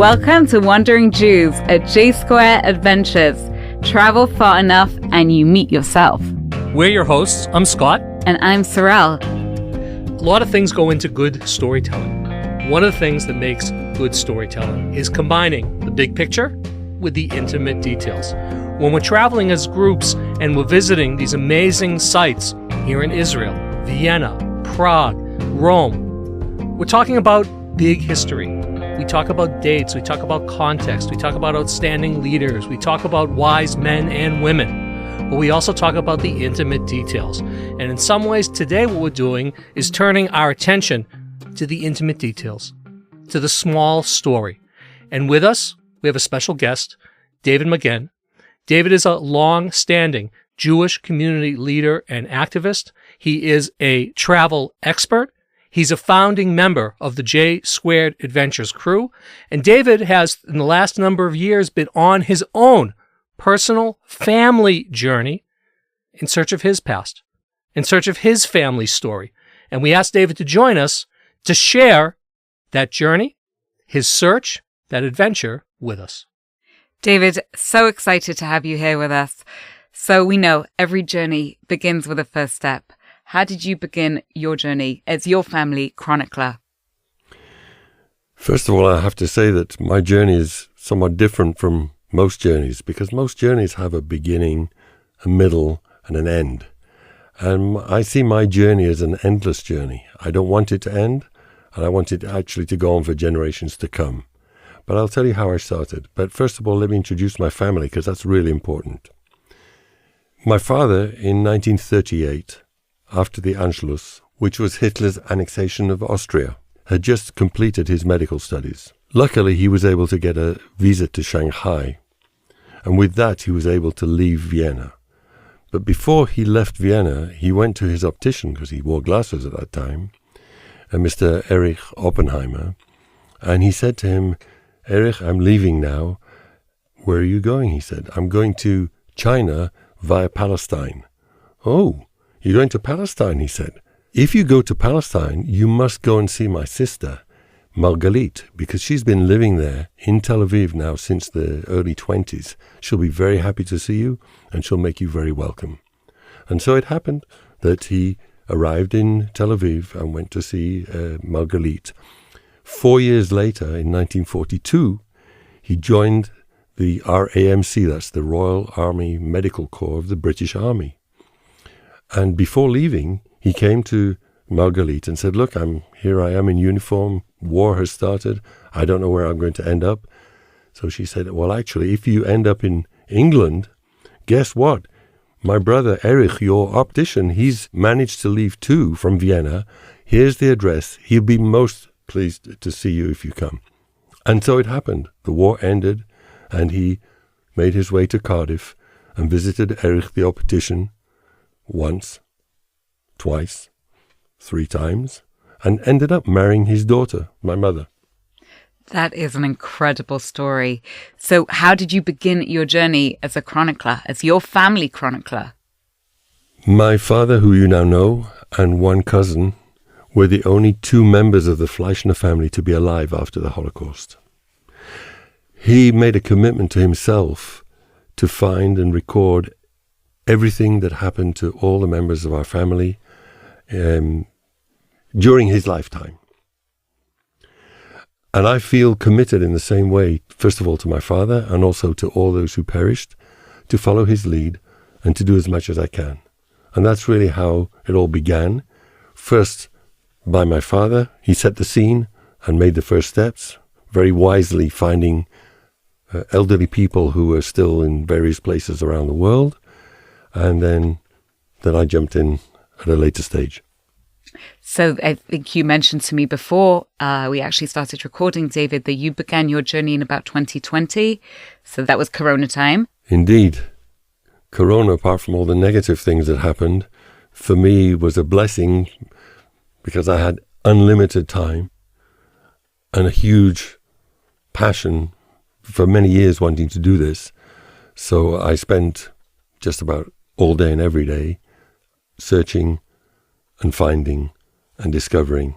Welcome to Wandering Jews at J Square Adventures. Travel far enough and you meet yourself. We're your hosts. I'm Scott. And I'm Sorrel. A lot of things go into good storytelling. One of the things that makes good storytelling is combining the big picture with the intimate details. When we're traveling as groups and we're visiting these amazing sites here in Israel, Vienna, Prague, Rome, we're talking about big history. We talk about dates, we talk about context, we talk about outstanding leaders, we talk about wise men and women, but we also talk about the intimate details. And in some ways today what we're doing is turning our attention to the intimate details, to the small story. And with us, we have a special guest, David Magen. David is a long-standing Jewish community leader and activist. He is a travel expert. He's a founding member of the J Squared Adventures crew. And David has, in the last number of years, been on his own personal family journey in search of his past, in search of his family story. And we asked David to join us to share that journey, his search, that adventure with us. David, so excited to have you here with us. So we know every journey begins with a first step. How did you begin your journey as your family chronicler? First of all, I have to say that my journey is somewhat different from most journeys because most journeys have a beginning, a middle, and an end. And I see my journey as an endless journey. I don't want it to end, and I want it actually to go on for generations to come. But I'll tell you how I started. But first of all, let me introduce my family because that's really important. My father, in 1938, after the Anschluss, which was Hitler's annexation of Austria, had just completed his medical studies. Luckily, he was able to get a visa to Shanghai, and with that he was able to leave Vienna. But before he left Vienna, he went to his optician, because he wore glasses at that time, Mr. Erich Oppenheimer, and he said to him, "Erich, I'm leaving now." "Where are you going?" he said. "I'm going to China via Palestine." "Oh, you're going to Palestine," he said. "If you go to Palestine, you must go and see my sister, Margalit, because she's been living there in Tel Aviv now since the early 20s. She'll be very happy to see you, and she'll make you very welcome." And so it happened that he arrived in Tel Aviv and went to see Margalit. 4 years later, in 1942, he joined the RAMC, that's the Royal Army Medical Corps of the British Army. And before leaving, he came to Margalit and said, "Look, here I am in uniform. War has started. I don't know where I'm going to end up." So she said, "Well, actually, if you end up in England, guess what? My brother Erich, your optician, he's managed to leave too from Vienna. Here's the address. He'll be most pleased to see you if you come." And so it happened. The war ended, and he made his way to Cardiff and visited Erich the optician once, twice, 3 times, and ended up marrying his daughter, my mother. That is an incredible story. So how did you begin your journey as a chronicler, as your family chronicler? My father, who you now know, and one cousin were the only 2 members of the Fleischner family to be alive after the Holocaust. He made a commitment to himself to find and record everything that happened to all the members of our family during his lifetime. And I feel committed in the same way, first of all to my father and also to all those who perished, to follow his lead and to do as much as I can. And that's really how it all began. First, by my father. He set the scene and made the first steps, very wisely finding elderly people who were still in various places around the world. And then I jumped in at a later stage. So I think you mentioned to me before we actually started recording, David, that you began your journey in about 2020. So that was Corona time. Indeed. Corona, apart from all the negative things that happened, for me was a blessing because I had unlimited time and a huge passion for many years wanting to do this. So I spent just about all day and every day searching and finding and discovering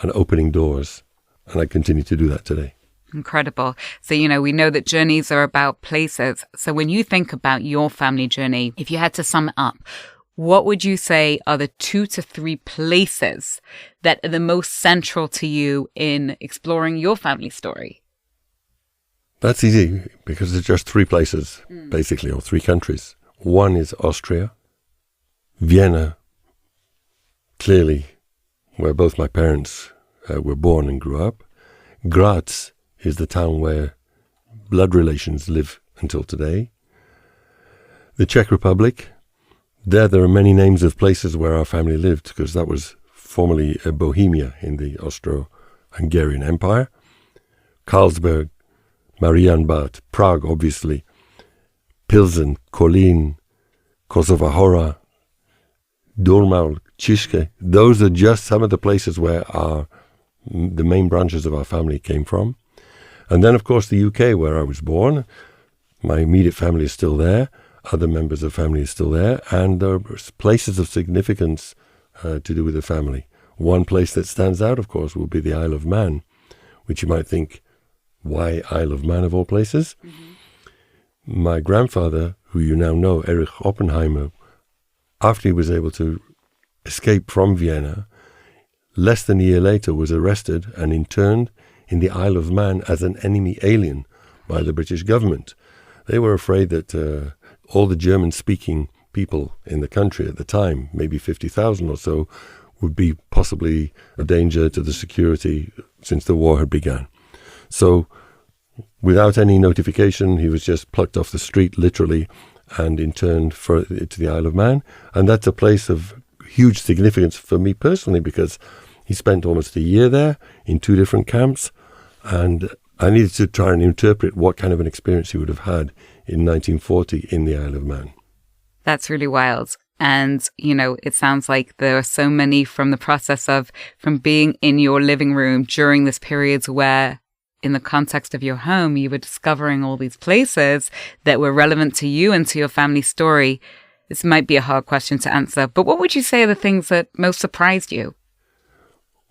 and opening doors. And I continue to do that today. Incredible. So, we know that journeys are about places. So when you think about your family journey, if you had to sum it up, what would you say are the 2 to 3 places that are the most central to you in exploring your family story? That's easy because it's just 3 places, basically, or 3 countries. One is Austria, Vienna, clearly, where both my parents were born and grew up. Graz is the town where blood relations live until today. The Czech Republic, there are many names of places where our family lived, because that was formerly Bohemia in the Austro-Hungarian Empire. Carlsberg, Marienbad, Prague, obviously, Pilsen, Kolín, Kosova Hora, Durmal, Číšky. Those are just some of the places where the main branches of our family came from. And then, of course, the UK, where I was born. My immediate family is still there. Other members of family are still there. And there are places of significance to do with the family. One place that stands out, of course, will be the Isle of Man, which you might think, why Isle of Man of all places? Mm-hmm. My grandfather, who you now know, Erich Oppenheimer, after he was able to escape from Vienna, less than a year later was arrested and interned in the Isle of Man as an enemy alien by the British government. They were afraid that all the German-speaking people in the country at the time, maybe 50,000 or so, would be possibly a danger to the security since the war had begun. So, without any notification, he was just plucked off the street, literally, and interned to the Isle of Man. And that's a place of huge significance for me personally, because he spent almost a year there in 2 different camps, and I needed to try and interpret what kind of an experience he would have had in 1940 in the Isle of Man. That's really wild. And, it sounds like there are so many from being in your living room during this period where, in the context of your home, you were discovering all these places that were relevant to you and to your family story. This might be a hard question to answer, but what would you say are the things that most surprised you?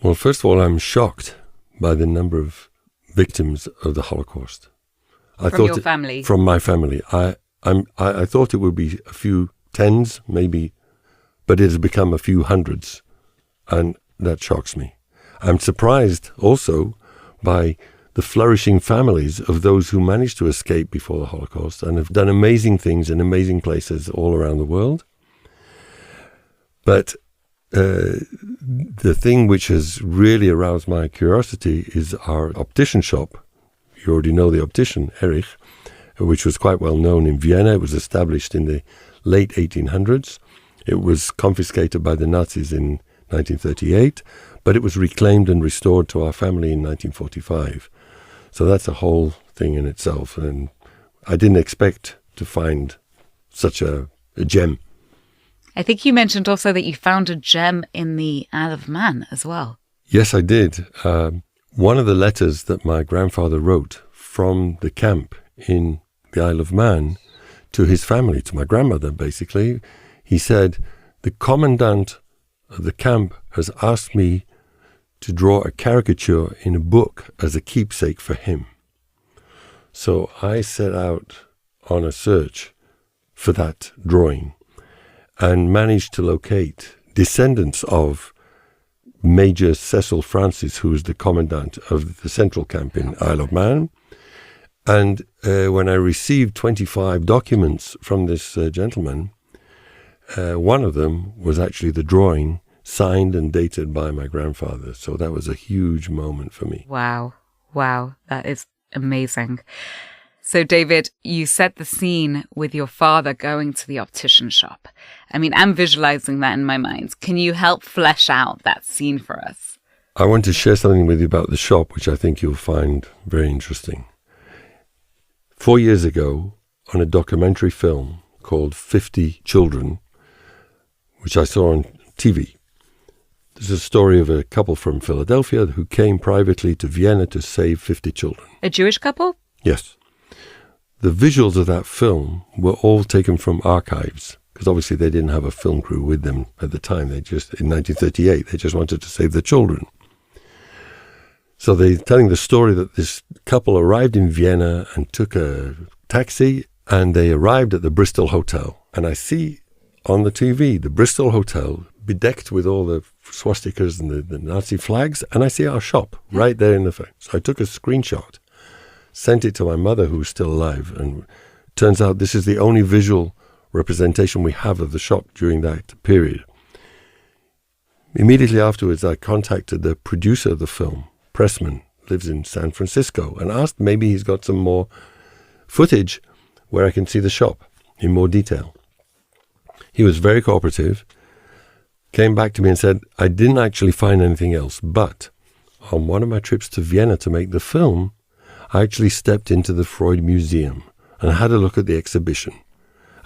Well, first of all, I'm shocked by the number of victims of the Holocaust. From your family? From my family. I thought it would be a few tens, maybe, but it has become a few hundreds, and that shocks me. I'm surprised also by the flourishing families of those who managed to escape before the Holocaust and have done amazing things in amazing places all around the world. But the thing which has really aroused my curiosity is our optician shop. You already know the optician, Erich, which was quite well known in Vienna. It was established in the late 1800s. It was confiscated by the Nazis in 1938, but it was reclaimed and restored to our family in 1945. So that's a whole thing in itself, and I didn't expect to find such a gem. I think you mentioned also that you found a gem in the Isle of Man as well. Yes, I did. One of the letters that my grandfather wrote from the camp in the Isle of Man to his family, to my grandmother, basically, he said, "The commandant of the camp has asked me to draw a caricature in a book as a keepsake for him." So I set out on a search for that drawing and managed to locate descendants of Major Cecil Francis, who was the commandant of the central camp in Isle of Man. And when I received 25 documents from this gentleman, one of them was actually the drawing signed and dated by my grandfather. So that was a huge moment for me. Wow. That is amazing. So, David, you set the scene with your father going to the optician shop. I mean, I'm visualizing that in my mind. Can you help flesh out that scene for us? I want to share something with you about the shop, which I think you'll find very interesting. 4 years ago, on a documentary film called 50 Children, which I saw on TV, there's a story of a couple from Philadelphia who came privately to Vienna to save 50 children. A Jewish couple? Yes. The visuals of that film were all taken from archives, because obviously they didn't have a film crew with them at the time. In 1938, they just wanted to save the children. So they're telling the story that this couple arrived in Vienna and took a taxi, and they arrived at the Bristol Hotel. And I see on the TV the Bristol Hotel bedecked with all the swastikas and the Nazi flags, and I see our shop right there in the front. So I took a screenshot, sent it to my mother, who's still alive, and turns out this is the only visual representation we have of the shop during that period. Immediately afterwards, I contacted the producer of the film, Pressman, lives in San Francisco, and asked maybe he's got some more footage where I can see the shop in more detail. He was very cooperative, came back to me and said, I didn't actually find anything else, but on one of my trips to Vienna to make the film, I actually stepped into the Freud Museum and had a look at the exhibition.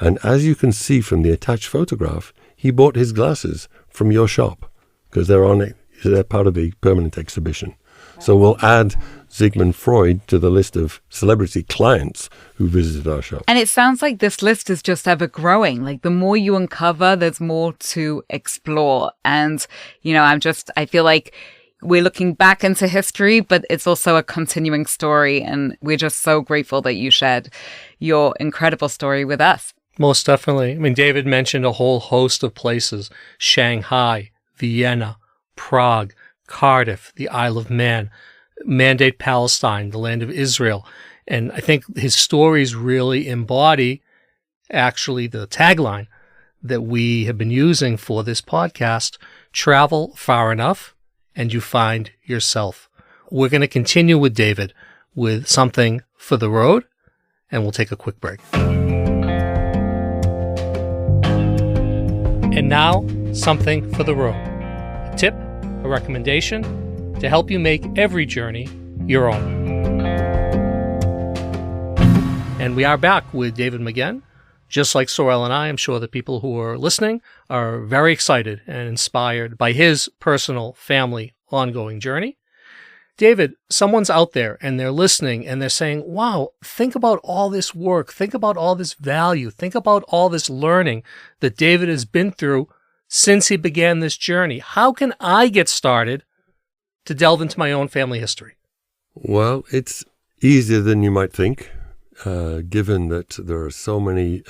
And as you can see from the attached photograph, he bought his glasses from your shop because they're part of the permanent exhibition. So we'll add Sigmund Freud to the list of celebrity clients who visited our shop. And it sounds like this list is just ever growing. Like the more you uncover, there's more to explore. And, I feel like we're looking back into history, but it's also a continuing story. And we're just so grateful that you shared your incredible story with us. Most definitely. I mean, David mentioned a whole host of places: Shanghai, Vienna, Prague, Cardiff, the Isle of Man, Mandate Palestine, the land of Israel. And I think his stories really embody actually the tagline that we have been using for this podcast: travel far enough and you find yourself. We're going to continue with David with something for the road, and we'll take a quick break. And now, something for the road. A tip, a recommendation to help you make every journey your own. And we are back with David Magen. Just like Sorel and I, I'm sure the people who are listening are very excited and inspired by his personal family ongoing journey. David, someone's out there and they're listening and they're saying, wow, think about all this work, think about all this value, think about all this learning that David has been through since he began this journey. How can I get started to delve into my own family history? Well, it's easier than you might think, given that there are so many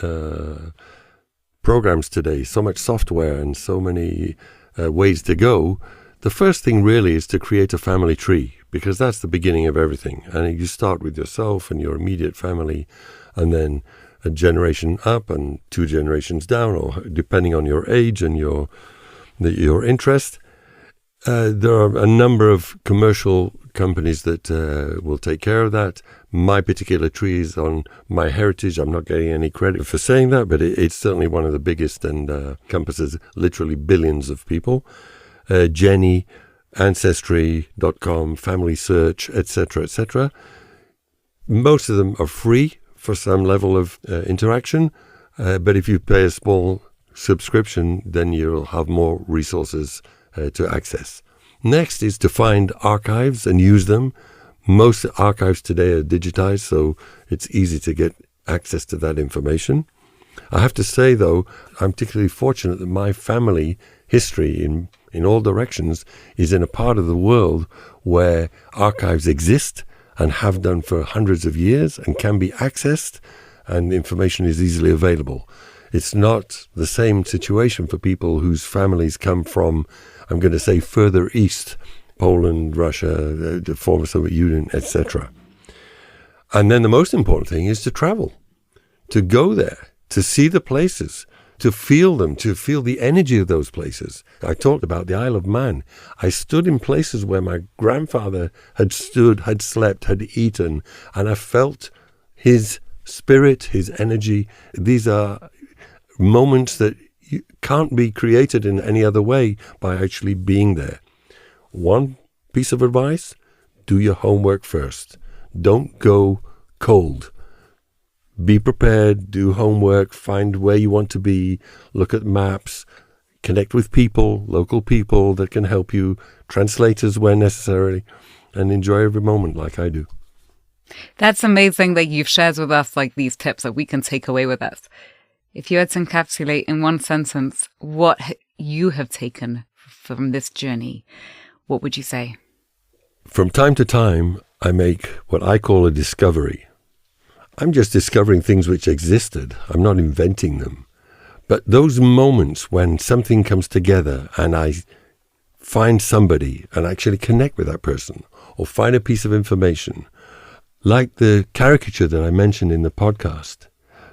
programs today, so much software and so many ways to go. The first thing really is to create a family tree, because that's the beginning of everything. And you start with yourself and your immediate family, and then a generation up and 2 generations down, or depending on your age and your interest. There are a number of commercial companies that will take care of that. My particular tree is on MyHeritage. I'm not getting any credit for saying that, but it's certainly one of the biggest and encompasses literally billions of people. Jenny, Ancestry.com, Family Search, etc., etc. Most of them are free for some level of interaction, but if you pay a small subscription, then you'll have more resources to access. Next is to find archives and use them. Most archives today are digitized, so it's easy to get access to that information. I have to say, though, I'm particularly fortunate that my family history in all directions is in a part of the world where archives exist and have done for hundreds of years and can be accessed, and information is easily available. It's not the same situation for people whose families come from, I'm going to say, further east, Poland, Russia, the former Soviet Union, etc. And then the most important thing is to travel, to go there, to see the places, to feel them, to feel the energy of those places. I talked about the Isle of Man. I stood in places where my grandfather had stood, had slept, had eaten, and I felt his spirit, his energy. These are moments that can't be created in any other way by actually being there. One piece of advice: do your homework first. Don't go cold. Be prepared, do homework, find where you want to be, look at maps, connect with people, local people that can help you, translators where necessary, and enjoy every moment like I do. That's amazing that you've shared with us like these tips that we can take away with us. If you had to encapsulate in one sentence what you have taken from this journey, what would you say? From time to time, I make what I call a discovery. I'm just discovering things which existed. I'm not inventing them. But those moments when something comes together and I find somebody and actually connect with that person or find a piece of information, like the caricature that I mentioned in the podcast,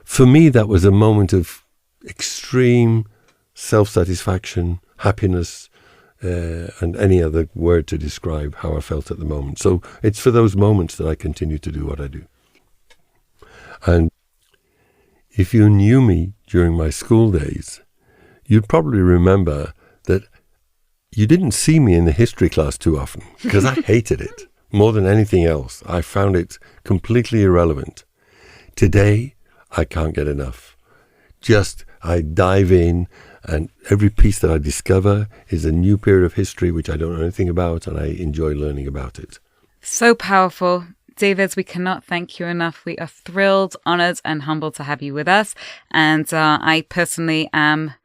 for me that was a moment of extreme self-satisfaction, happiness, and any other word to describe how I felt at the moment. So it's for those moments that I continue to do what I do. And if you knew me during my school days, you'd probably remember that you didn't see me in the history class too often because I hated it more than anything else. I found it completely irrelevant. Today, I can't get enough. I dive in, and every piece that I discover is a new period of history which I don't know anything about, and I enjoy learning about it. So powerful. David, we cannot thank you enough. We are thrilled, honoured and humbled to have you with us. And I personally am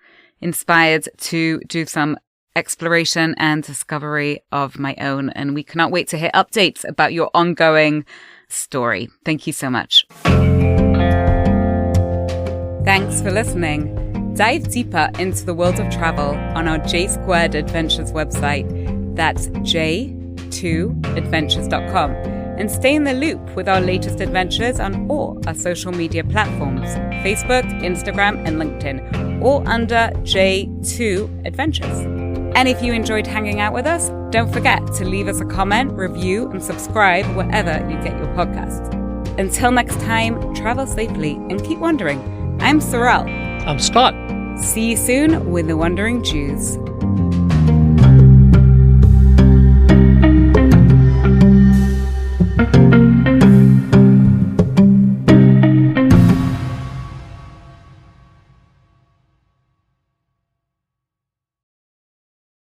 inspired to do some exploration and discovery of my own. And we cannot wait to hear updates about your ongoing story. Thank you so much. Thanks for listening. Dive deeper into the world of travel on our J Squared Adventures website. That's j2adventures.com. And stay in the loop with our latest adventures on all our social media platforms, Facebook, Instagram, and LinkedIn, all under J2 Adventures. And if you enjoyed hanging out with us, don't forget to leave us a comment, review, and subscribe wherever you get your podcasts. Until next time, travel safely and keep wondering. I'm Sorrel. I'm Scott. See you soon with the Wandering Jews.